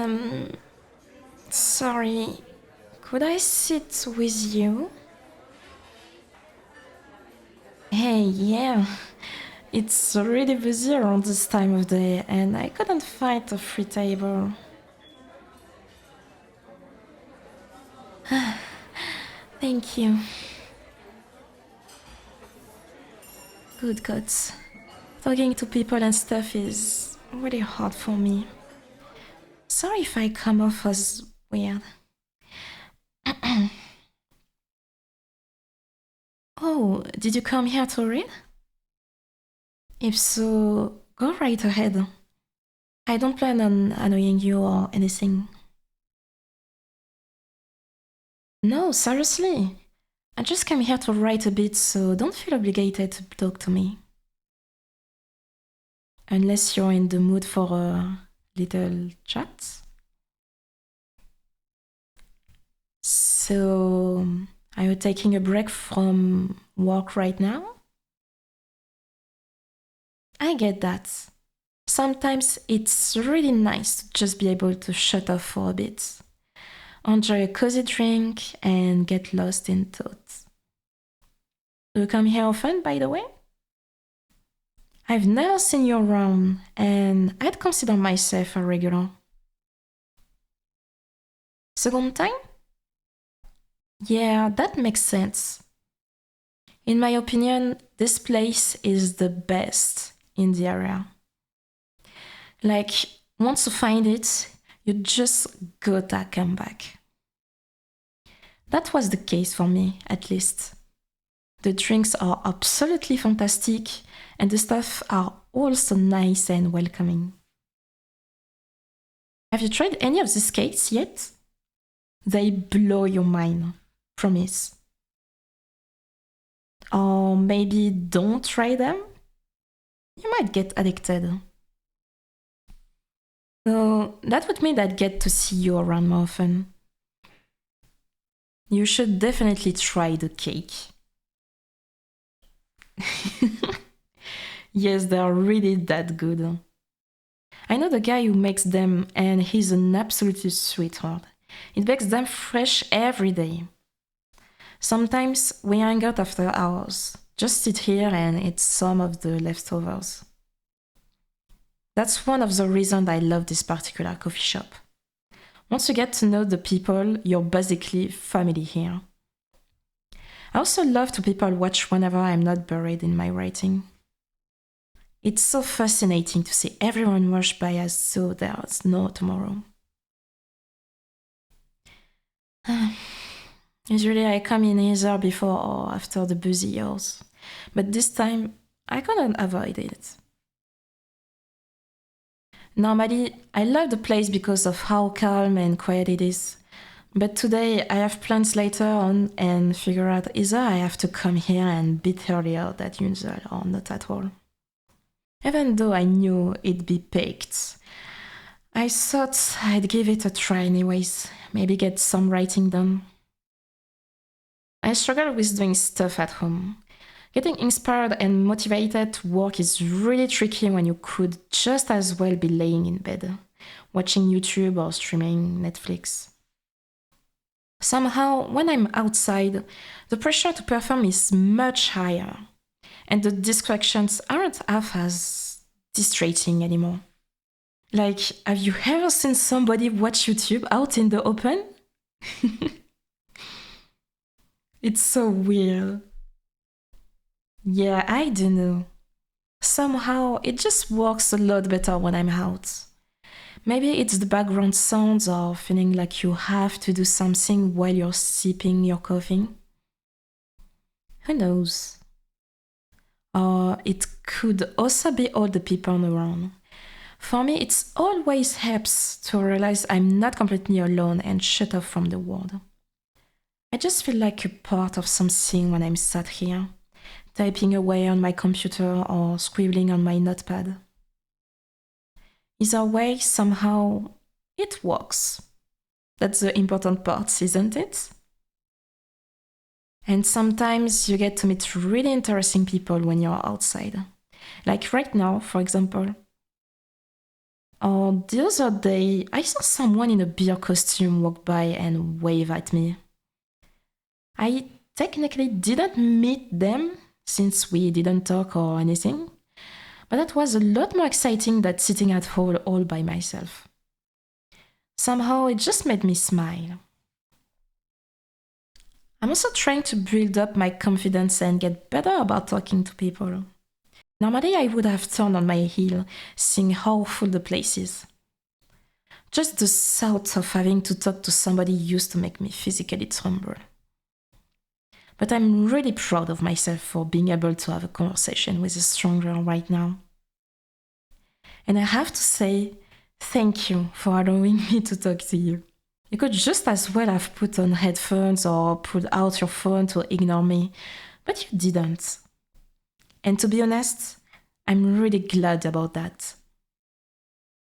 Um, Sorry, could I sit with you? Hey, yeah, it's really busy around this time of day and I couldn't find a free table. Thank you. Good gods. Talking to people and stuff is really hard for me. Sorry if I come off as weird. Oh, did you come here to read? If so, go right ahead. I don't plan on annoying you or anything. No, seriously. I just came here to write a bit, so don't feel obligated to talk to me. Unless you're in the mood for a little chat. So, are you taking a break from work right now? I get that. Sometimes it's really nice to just be able to shut off for a bit. Enjoy a cozy drink and get lost in thoughts. Do you come here often, by the way? I've never seen you around, and I'd consider myself a regular. Second time? Yeah, that makes sense. In my opinion, this place is the best in the area. Like, once you find it, you just gotta come back. That was the case for me, at least. The drinks are absolutely fantastic, and the staff are also nice and welcoming. Have you tried any of these cakes yet? They blow your mind, promise. Or maybe don't try them? You might get addicted. So that would mean I'd get to see you around more often. You should definitely try the cake. Yes, they are really that good. I know the guy who makes them and he's an absolute sweetheart. He bakes them fresh every day. Sometimes we hang out after hours. Just sit here and eat some of the leftovers. That's one of the reasons I love this particular coffee shop. Once you get to know the people, you're basically family here. I also love to people watch whenever I'm not buried in my writing. It's so fascinating to see everyone rush by as though there's no tomorrow. Usually I come in either before or after the busy years, but this time I couldn't avoid it. Normally, I love the place because of how calm and quiet it is, but today I have plans later on and figure out either I have to come here and bit earlier than usual or not at all. Even though I knew it'd be packed, I thought I'd give it a try anyways, maybe get some writing done. I struggle with doing stuff at home. Getting inspired and motivated to work is really tricky when you could just as well be laying in bed, watching YouTube or streaming Netflix. Somehow, when I'm outside, the pressure to perform is much higher, and the distractions aren't half as distracting anymore. Like, have you ever seen somebody watch YouTube out in the open? It's so weird. Yeah, I do know. Somehow, it just works a lot better when I'm out. Maybe it's the background sounds or feeling like you have to do something while you're sipping your coffee. Who knows? Or it could also be all the people around. For me, it's always helps to realize I'm not completely alone and shut off from the world. I just feel like a part of something when I'm sat here, typing away on my computer or scribbling on my notepad. Either way, somehow, it works. That's the important part, isn't it? And sometimes you get to meet really interesting people when you're outside. Like right now, for example. Or the other day, I saw someone in a beer costume walk by and wave at me. I technically didn't meet them since we didn't talk or anything, but that was a lot more exciting than sitting at home all by myself. Somehow it just made me smile. I'm also trying to build up my confidence and get better about talking to people. Normally, I would have turned on my heel, seeing how full the place is. Just the thought of having to talk to somebody used to make me physically tremble. But I'm really proud of myself for being able to have a conversation with a stranger right now. And I have to say, thank you for allowing me to talk to you. You could just as well have put on headphones or pulled out your phone to ignore me, but you didn't. And to be honest, I'm really glad about that.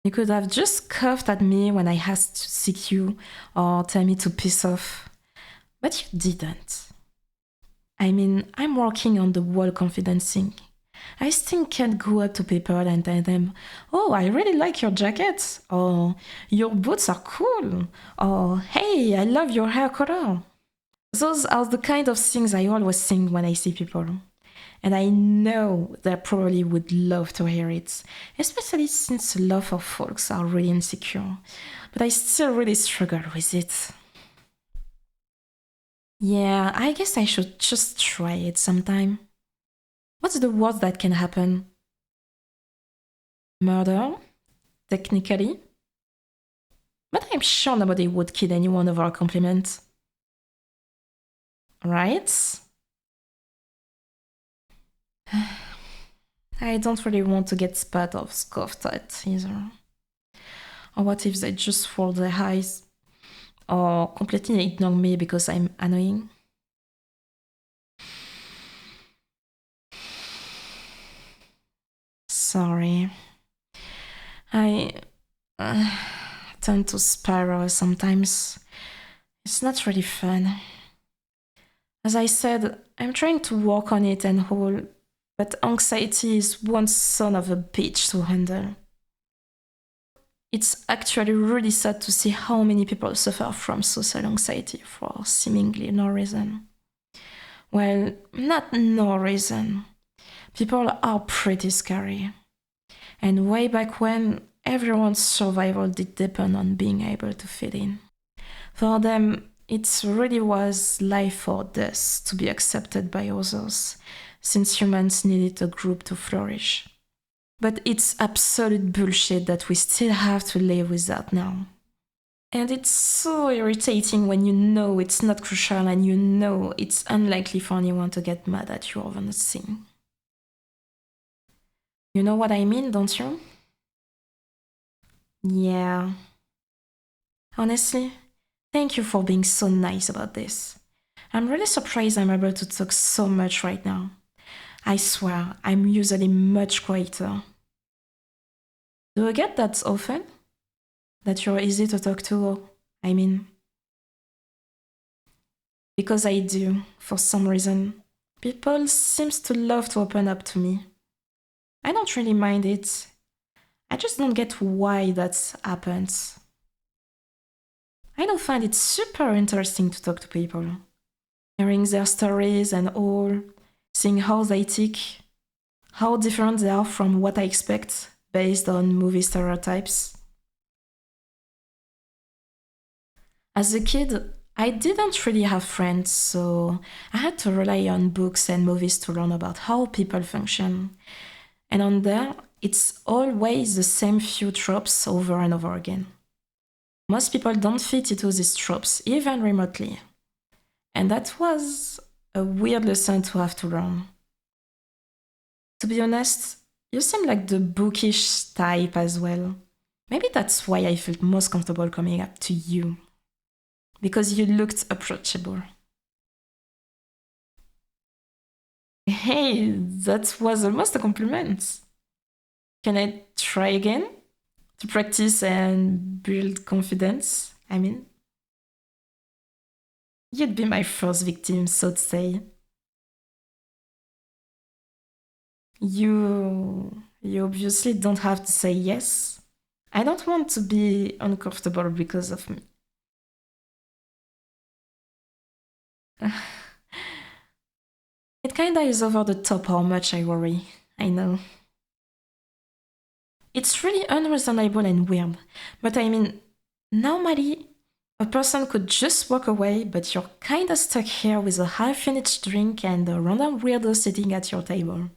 You could have just coughed at me when I asked to seek you or tell me to piss off, but you didn't. I mean, I'm working on the whole confidence thing. I still can't go up to people and tell them, oh, I really like your jacket, or your boots are cool, or hey, I love your hair color. Those are the kind of things I always think when I see people. And I know they probably would love to hear it, especially since a lot of folks are really insecure. But I still really struggle with it. Yeah, I guess I should just try it sometime. What's the worst that can happen? Murder? Technically? But I'm sure nobody would kill anyone over a compliment. Right? I don't really want to get spat or scoffed at either. Or what if they just roll their eyes? Or completely ignore me because I'm annoying? Sorry. I tend to spiral sometimes. It's not really fun. As I said, I'm trying to work on it and all, but anxiety is one son of a bitch to handle. It's actually really sad to see how many people suffer from social anxiety for seemingly no reason. Well, not no reason. People are pretty scary. And way back when, everyone's survival did depend on being able to fit in. For them, it really was life or death to be accepted by others, since humans needed a group to flourish. But it's absolute bullshit that we still have to live with that now. And it's so irritating when you know it's not crucial and you know it's unlikely for anyone to get mad at you over nothing. You know what I mean, don't you? Yeah. Honestly, thank you for being so nice about this. I'm really surprised I'm able to talk so much right now. I swear, I'm usually much quieter. Do you get that often? That you're easy to talk to, I mean? Because I do, for some reason. People seems to love to open up to me. I don't really mind it. I just don't get why that happens. I don't find it super interesting to talk to people. Hearing their stories and all, seeing how they tick, how different they are from what I expect based on movie stereotypes. As a kid, I didn't really have friends, so I had to rely on books and movies to learn about how people function. And on there, it's always the same few tropes over and over again. Most people don't fit into these tropes, even remotely. And that was a weird lesson to have to learn. To be honest, you seem like the bookish type as well. Maybe that's why I felt most comfortable coming up to you. Because you looked approachable. Hey, that was almost a compliment. Can I try again? To practice and build confidence, I mean? You'd be my first victim, so to say. You obviously don't have to say yes. I don't want to be uncomfortable because of me. It kinda is over the top how much I worry. I know. It's really unreasonable and weird. But I mean, normally, a person could just walk away, but you're kinda stuck here with a half-finished drink and a random weirdo sitting at your table.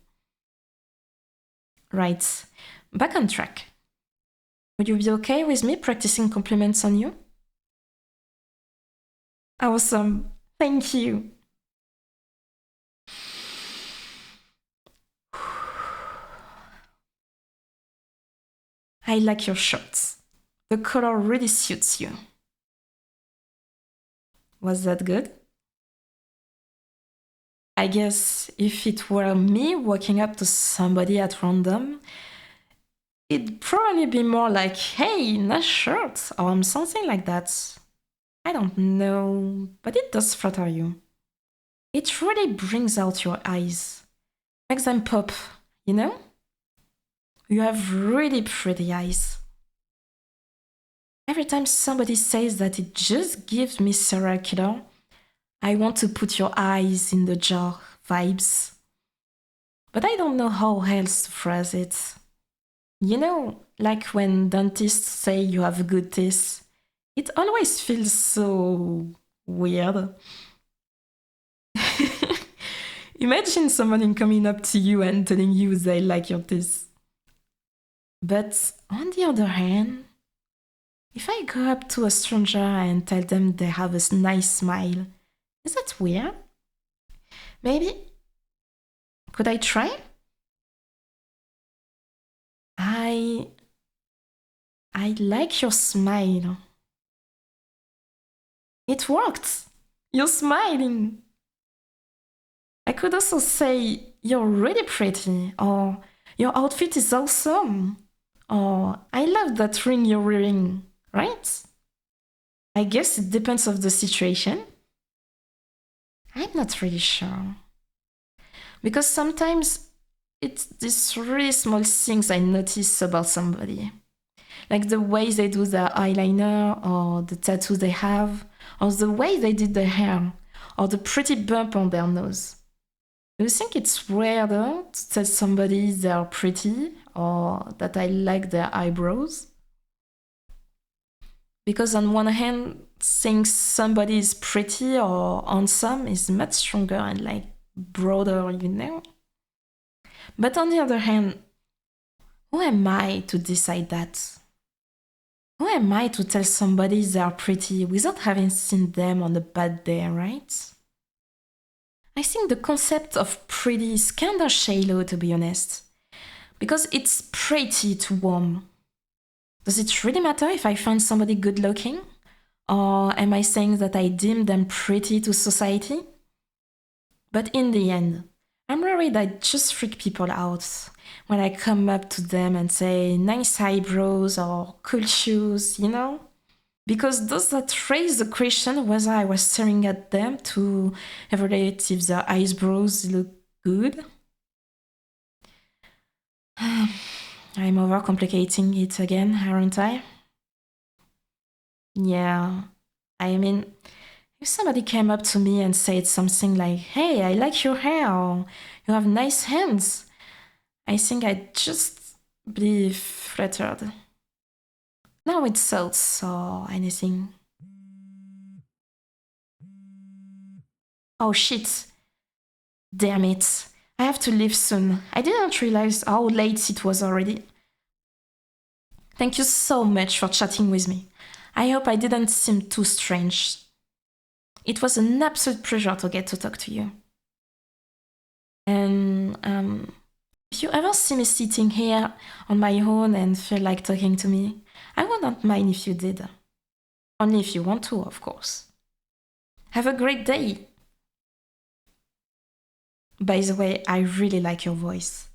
Right, back on track. Would you be okay with me practicing compliments on you? Awesome, thank you. I like your shorts. The color really suits you. Was that good? I guess if it were me walking up to somebody at random, it'd probably be more like, hey, nice shirt, or something like that. I don't know, but it does flatter you. It really brings out your eyes. Makes them pop, you know? You have really pretty eyes. Every time somebody says that it just gives me serial killer, I want to put your eyes in the jar vibes. But I don't know how else to phrase it. You know, like when dentists say you have good teeth, it always feels so weird. Imagine someone coming up to you and telling you they like your teeth. But on the other hand, if I go up to a stranger and tell them they have a nice smile, is that weird? Maybe? Could I try? I like your smile. It worked! You're smiling! I could also say, you're really pretty, or your outfit is awesome, or I love that ring you're wearing, right? I guess it depends on the situation. I'm not really sure. Because sometimes it's these really small things I notice about somebody. Like the way they do their eyeliner, or the tattoo they have, or the way they did their hair, or the pretty bump on their nose. Do you think it's weirder to tell somebody they're pretty, or that I like their eyebrows? Because on one hand, saying somebody is pretty or handsome is much stronger and like broader, you know? But on the other hand, who am I to decide that? Who am I to tell somebody they're pretty without having seen them on a bad day, right? I think the concept of pretty is kinda shallow, to be honest. Because it's pretty to warm. Does it really matter if I find somebody good looking? Or am I saying that I deem them pretty to society? But in the end, I'm worried I just freak people out when I come up to them and say nice eyebrows or cool shoes, you know? Because does that raise the question whether I was staring at them to evaluate if their eyebrows look good? I'm overcomplicating it again, aren't I? Yeah, I mean, if somebody came up to me and said something like, hey, I like your hair, or you have nice hands, I think I'd just be flattered. No insults or anything. Oh shit. Damn it. I have to leave soon. I didn't realize how late it was already. Thank you so much for chatting with me. I hope I didn't seem too strange. It was an absolute pleasure to get to talk to you. And if you ever see me sitting here on my own and feel like talking to me, I wouldn't mind if you did. Only if you want to, of course. Have a great day. By the way, I really like your voice.